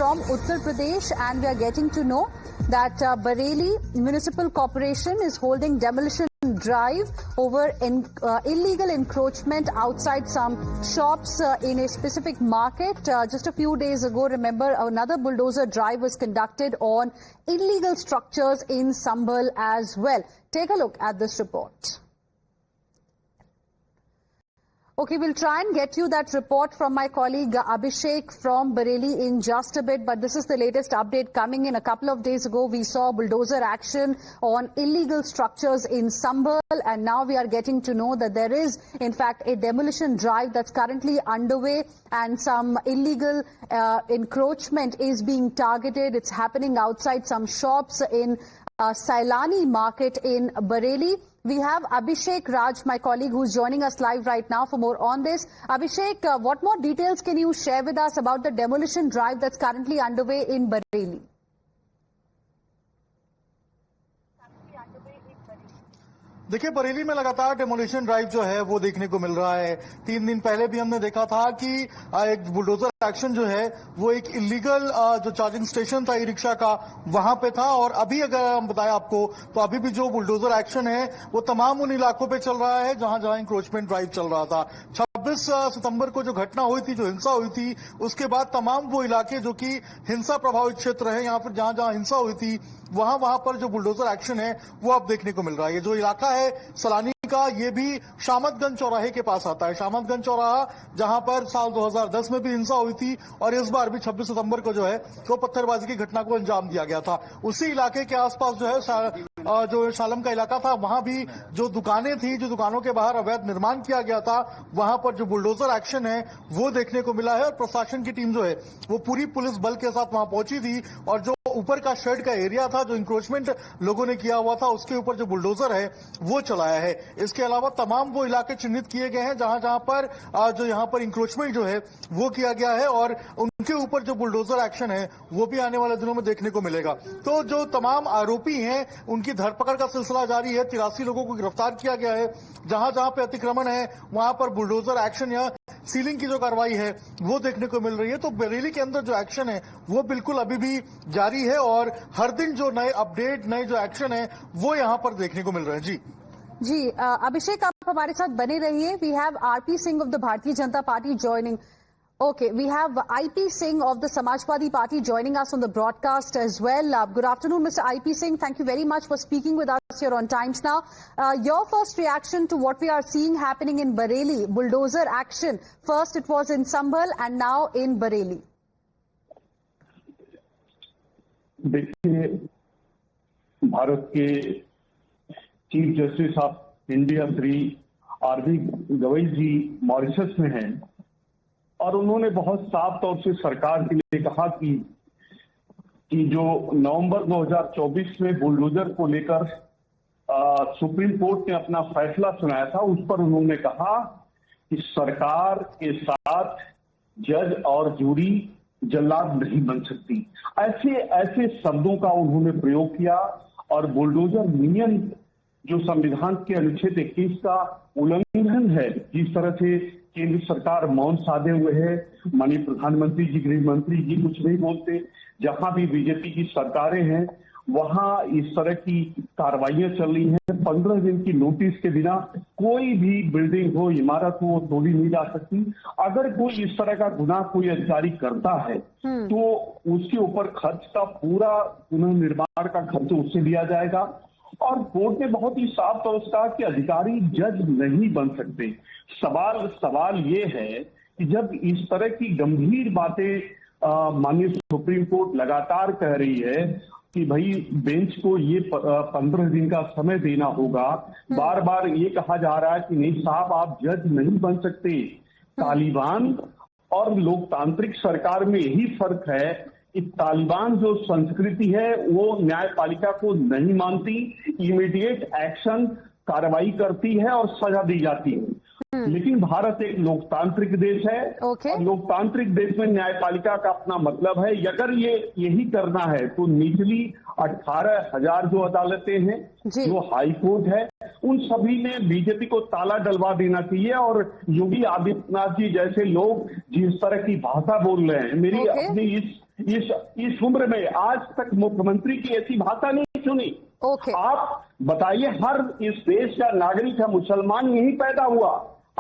from Uttar Pradesh, and we are getting to know that Bareilly Municipal Corporation is holding demolition drive over illegal encroachment outside some shops in a specific market. Just a few days ago, remember, another bulldozer drive was conducted on illegal structures in Sambhal as well. Take a look at this report. Okay, we'll try and get you that report from my colleague Abhishek from Bareilly in just a bit, but this is the latest update coming in. A couple of days ago, we saw bulldozer action on illegal structures in Sambhal, and now we are getting to know that there is, in fact, a demolition drive that's currently underway, and some illegal encroachment is being targeted. It's happening outside some shops in Sailani market in Bareilly. We have Abhishek Raj, my colleague, who's joining us live right now for more on this. Abhishek, what more details can you share with us about the demolition drive that's currently underway in Bareilly? देखिए, बरेली में लगातार demolition drive जो है वो देखने को मिल रहा है। 3 दिन पहले भी हमने देखा था कि एक बुलडोजर एक्शन जो है वो एक इलीगल जो चार्जिंग स्टेशन था ई रिक्शा का वहां पे था, और अभी अगर हम बताएं आपको तो अभी भी जो बुलडोजर एक्शन है वो तमाम उन इलाकों पे चल रहा है जहां जहां इंक्रोचमेंट ड्राइव चल रहा था। 26 सितंबर को जो घटना हुई थी, जो हिंसा हुई थी, उसके बाद तमाम वो इलाके जो कि हिंसा प्रभावित क्षेत्र है, यहाँ पर जहां जहां हिंसा हुई थी वहां पर जो बुलडोजर एक्शन है वो अब देखने को मिल रहा है। ये जो इलाका है सलानी का, ये भी शामतगंज चौराहे के पास आता है। शामतगंज चौराहा जहां पर साल 2010 में भी हिंसा हुई थी, और इस बार भी 26 सितंबर को जो है वो पत्थरबाजी की घटना को अंजाम दिया गया था। उसी इलाके के आसपास जो है जो शालम का इलाका था, वहां भी जो दुकानें थी, जो दुकानों के बाहर अवैध निर्माण किया गया था, वहां पर जो बुलडोजर एक्शन है वो देखने को मिला है। और प्रशासन की टीम जो है वो पूरी पुलिस बल के साथ वहां पहुंची थी, और जो ऊपर का शेड का एरिया था, जो इंक्रोचमेंट लोगों ने किया हुआ था, उसके ऊपर जो बुलडोजर है वो चलाया है। इसके अलावा तमाम वो इलाके चिन्हित किए गए हैं जहां जहां पर जो यहाँ पर इंक्रोचमेंट जो है वो किया गया है, और उनके ऊपर जो बुलडोजर एक्शन है वो भी आने वाले दिनों में देखने को मिलेगा। तो जो तमाम आरोपी हैं उनकी धरपकड़ का सिलसिला जारी है। 83 लोगों को गिरफ्तार किया गया है। जहां जहां पे अतिक्रमण है वहां पर बुलडोजर एक्शन या सीलिंग की जो कार्रवाई है वो देखने को मिल रही है। तो बरेली के अंदर जो एक्शन है वो बिल्कुल अभी भी जारी है, और हर दिन जो नए अपडेट, नए जो एक्शन है वो यहाँ पर देखने को मिल रहे हैं। जी अभिषेक, आप हमारे साथ बने रहिए। We have RP Singh of the Bharatiya Janata Party joining. Okay, we have IP Singh of the Samajwadi Party joining us on the broadcast as well. Good afternoon, Mr. IP Singh. Thank you very much for speaking with us here on Times Now. Your first reaction to what we are seeing happening in Bareilly, bulldozer action. First it was in Sambhal and now in Bareilly. देखिए, भारत के chief justice of India Shri RV Gavai ji Mauritius में हैं, और उन्होंने बहुत साफ तौर से सरकार के लिए कहा कि जो नवंबर 2024 में बुलडोजर को लेकर सुप्रीम कोर्ट ने अपना फैसला सुनाया था, उस पर उन्होंने कहा कि सरकार के साथ जज और जूरी जल्लाद नहीं बन सकती। ऐसे शब्दों का उन्होंने प्रयोग किया, और बुलडोजर नियम जो संविधान के अनुच्छेद 21 का उल्लंघन है, जिस तरह से केंद्र सरकार मौन साधे हुए है, माननीय प्रधानमंत्री जी, गृह मंत्री जी कुछ नहीं बोलते, जहां भी बीजेपी की सरकारें हैं वहां इस तरह की कार्रवाइयां चल रही हैं। 15 दिन की नोटिस के बिना कोई भी बिल्डिंग हो, इमारत हो, तोड़ी नहीं जा सकती। अगर कोई इस तरह का गुनाह कोई अधिकारी करता है तो उसके ऊपर खर्च का पूरा पुनर्निर्माण का खर्च उससे दिया जाएगा। और कोर्ट ने बहुत ही साफ तौर से कहा कि अधिकारी जज नहीं बन सकते। सवाल ये है कि जब इस तरह की गंभीर बातें माननीय सुप्रीम कोर्ट लगातार कह रही है कि भाई बेंच को ये 15 दिन का समय देना होगा, बार बार ये कहा जा रहा है कि नहीं साहब आप जज नहीं बन सकते। तालिबान और लोकतांत्रिक सरकार में यही फर्क है कि तालिबान जो संस्कृति है वो न्यायपालिका को नहीं मानती, इमीडिएट एक्शन कार्रवाई करती है और सजा दी जाती है। लेकिन भारत एक लोकतांत्रिक देश है, और लोकतांत्रिक देश में न्यायपालिका का अपना मतलब है। अगर ये यही करना है तो निचली 18,000 जो अदालतें हैं, जो हाई कोर्ट है, उन सभी में बीजेपी को ताला डलवा देना चाहिए। और योगी आदित्यनाथ जी जैसे लोग जिस तरह की भाषा बोल रहे हैं, मेरी अपनी इस इस उम्र में आज तक मुख्यमंत्री की ऐसी भाषा नहीं सुनी। ओके। आप बताइए, हर इस देश का नागरिक है, मुसलमान यहीं पैदा हुआ,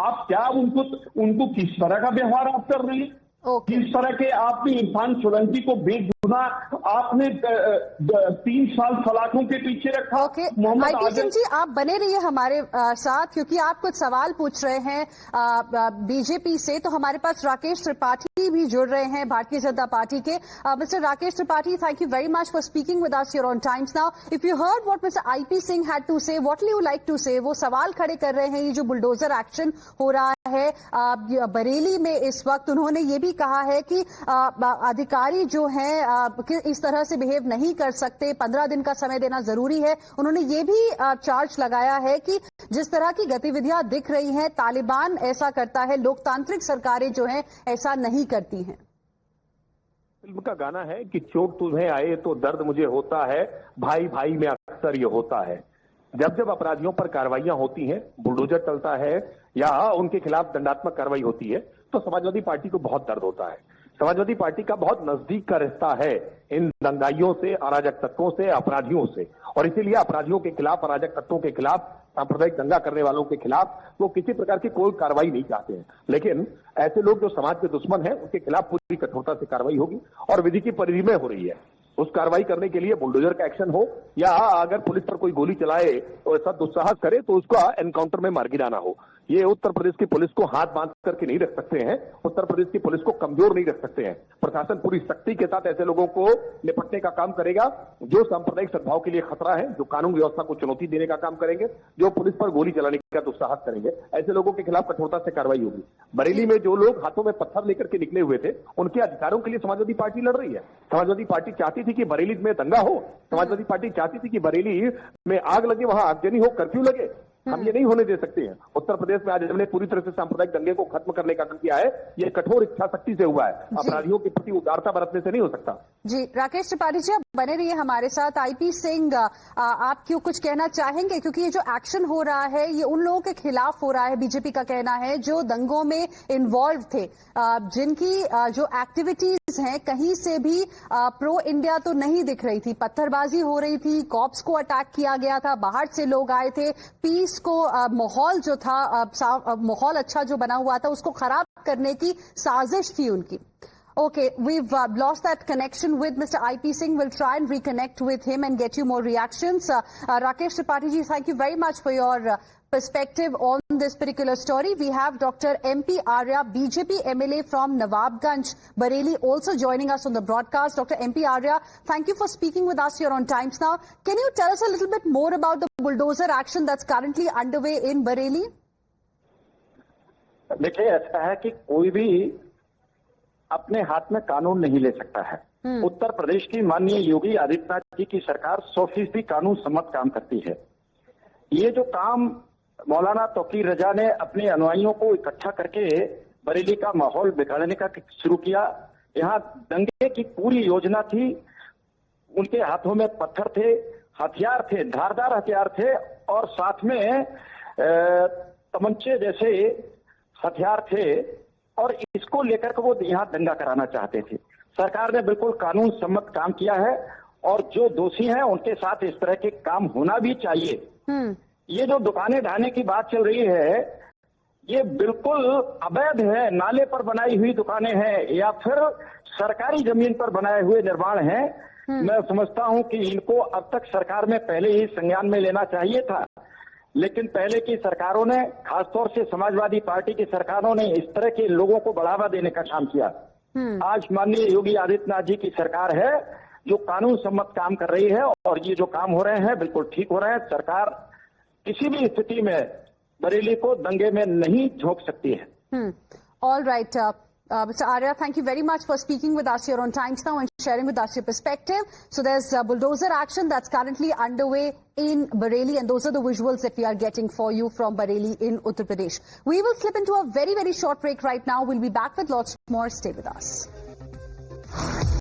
आप क्या उनको किस तरह का व्यवहार आप कर रही है? किस तरह के आपने इरफान सोलंकी को बेगुना आपने 3 साल सलाखों के पीछे रखा। ओके, आईपी सिंह जी आप बने रहिए हमारे साथ, क्योंकि आप कुछ सवाल पूछ रहे हैं बीजेपी से। तो हमारे पास राकेश त्रिपाठी भी जुड़ रहे हैं भारतीय जनता पार्टी के। Mister Rakesh Tripathi, thank you very much for speaking with us here on Times Now. If you heard what mister IP Singh had to say, what you like to say? वो सवाल खड़े कर रहे हैं, ये जो बुलडोजर एक्शन हो रहा है बरेली में इस वक्त, उन्होंने ये भी कहा है कि अधिकारी जो हैं इस तरह से बिहेव नहीं कर सकते, 15 दिन का समय देना जरूरी है। उन्होंने ये भी चार्ज लगाया है कि जिस तरह की गतिविधियां दिख रही हैं, तालिबान ऐसा करता है, लोकतांत्रिक सरकारें जो हैं ऐसा नहीं करती हैं। फिल्म का गाना है कि चोट तुम्हें आए तो दर्द मुझे होता है, भाई भाई में अक्सर ये होता है। जब जब अपराधियों पर कार्रवाइयां होती हैं, बुलडोजर चलता है या उनके खिलाफ दंडात्मक कार्रवाई होती है, तो समाजवादी पार्टी को बहुत दर्द होता है। समाजवादी पार्टी का बहुत नजदीक का रिश्ता है इन दंगाइयों से, अराजक तत्वों से, अपराधियों से, और इसीलिए अपराधियों के खिलाफ, अराजक तत्वों के खिलाफ, सांप्रदायिक दंगा करने वालों के खिलाफ वो किसी प्रकार की कोई कार्रवाई नहीं चाहते हैं। लेकिन ऐसे लोग जो समाज के दुश्मन हैं, उनके खिलाफ पूरी कठोरता से कार्रवाई होगी और विधि की परिधि में हो रही है। उस कार्रवाई करने के लिए बुलडोजर का एक्शन हो या अगर पुलिस पर कोई गोली चलाए तो ऐसा दुस्साहस करे तो उसका एनकाउंटर में मार गिराना हो, ये उत्तर प्रदेश की पुलिस को हाथ बांध करके नहीं रख सकते हैं, उत्तर प्रदेश की पुलिस को कमजोर नहीं रख सकते हैं। प्रशासन पूरी सख्ती के साथ ऐसे लोगों को निपटने का काम करेगा जो सांप्रदायिक सद्भाव के लिए खतरा है, जो कानून व्यवस्था को चुनौती देने का काम करेंगे, जो पुलिस पर गोली चलाने का दुस्साहस करेंगे, ऐसे लोगों के खिलाफ कठोरता से कार्रवाई होगी। बरेली में जो लोग हाथों में पत्थर लेकर के निकले हुए थे, उनके अधिकारों के लिए समाजवादी पार्टी लड़ रही है। समाजवादी पार्टी चाहती थी कि बरेली में दंगा हो, समाजवादी पार्टी चाहती थी कि बरेली में आग लगे, वहां आगजनी हो, कर्फ्यू लगे। हम ये नहीं होने दे सकते हैं। उत्तर प्रदेश में आज हमने पूरी तरह से सांप्रदायिक दंगे को खत्म करने का काम किया है। ये कठोर इच्छा शक्ति से हुआ है, अपराधियों के प्रति उदारता बरतने से नहीं हो सकता। जी राकेश त्रिपाठी जी आप बने रहिए हमारे साथ। आईपी सिंह, आप क्यों कुछ कहना चाहेंगे, क्योंकि ये जो एक्शन हो रहा है ये उन लोगों के खिलाफ हो रहा है, बीजेपी का कहना है, जो दंगों में इन्वॉल्व थे, जिनकी जो एक्टिविटीज हैं कहीं से भी प्रो इंडिया तो नहीं दिख रही थी। पत्थरबाजी हो रही थी, कॉप्स को अटैक किया गया था, बाहर से लोग आए थे, पीस को माहौल जो था, माहौल अच्छा जो बना हुआ था उसको खराब करने की साजिश थी उनकी। Okay, we've lost that connection with Mr. IP Singh. We'll try and reconnect with him and get you more reactions. Rakesh Tripathi ji, thank you very much for your perspective on this particular story. We have Dr. MP Arya, BJP MLA from Nawabganj, Bareilly, also joining us on the broadcast. Dr. MP Arya, thank you for speaking with us here on Times Now. Can you tell us a little bit more about the bulldozer action that's currently underway in Bareilly? देखिए, ऐसा है कि कोई भी अपने हाथ में कानून नहीं ले सकता है। उत्तर प्रदेश की माननीय योगी आदित्यनाथ जी की सरकार 100% कानून सम्मत काम करती है। ये जो काम मौलाना तौकीर रजा ने अपने अनुयायियों को इकट्ठा करके बरेली का माहौल बिगाड़ने का शुरू किया, यहाँ दंगे की पूरी योजना थी। उनके हाथों में पत्थर थे, हथियार थे, धारदार हथियार थे और साथ में तमंचे जैसे हथियार थे और इसको लेकर के वो यहाँ दंगा कराना चाहते थे। सरकार ने बिल्कुल कानून सम्मत काम किया है और जो दोषी हैं उनके साथ इस तरह के काम होना भी चाहिए। ये जो दुकानें ढाने की बात चल रही है ये बिल्कुल अवैध है। नाले पर बनाई हुई दुकानें हैं या फिर सरकारी जमीन पर बनाए हुए निर्माण हैं। मैं समझता हूं कि इनको अब तक सरकार में पहले ही संज्ञान में लेना चाहिए था, लेकिन पहले की सरकारों ने, खासतौर से समाजवादी पार्टी की सरकारों ने इस तरह के लोगों को बढ़ावा देने का काम किया। आज माननीय योगी आदित्यनाथ जी की सरकार है जो कानून सम्मत काम कर रही है और ये जो काम हो रहे हैं बिल्कुल ठीक हो रहे हैं। सरकार किसी भी स्थिति में बरेली को दंगे में नहीं झोंक सकती है। All right. Mr. Arya, thank you very much for speaking with us here on Times Now and sharing with us your perspective. So there's bulldozer action that's currently underway in Bareilly, and those are the visuals that we are getting for you from Bareilly in Uttar Pradesh. We will slip into a very, very short break right now. We'll be back with lots more. Stay with us.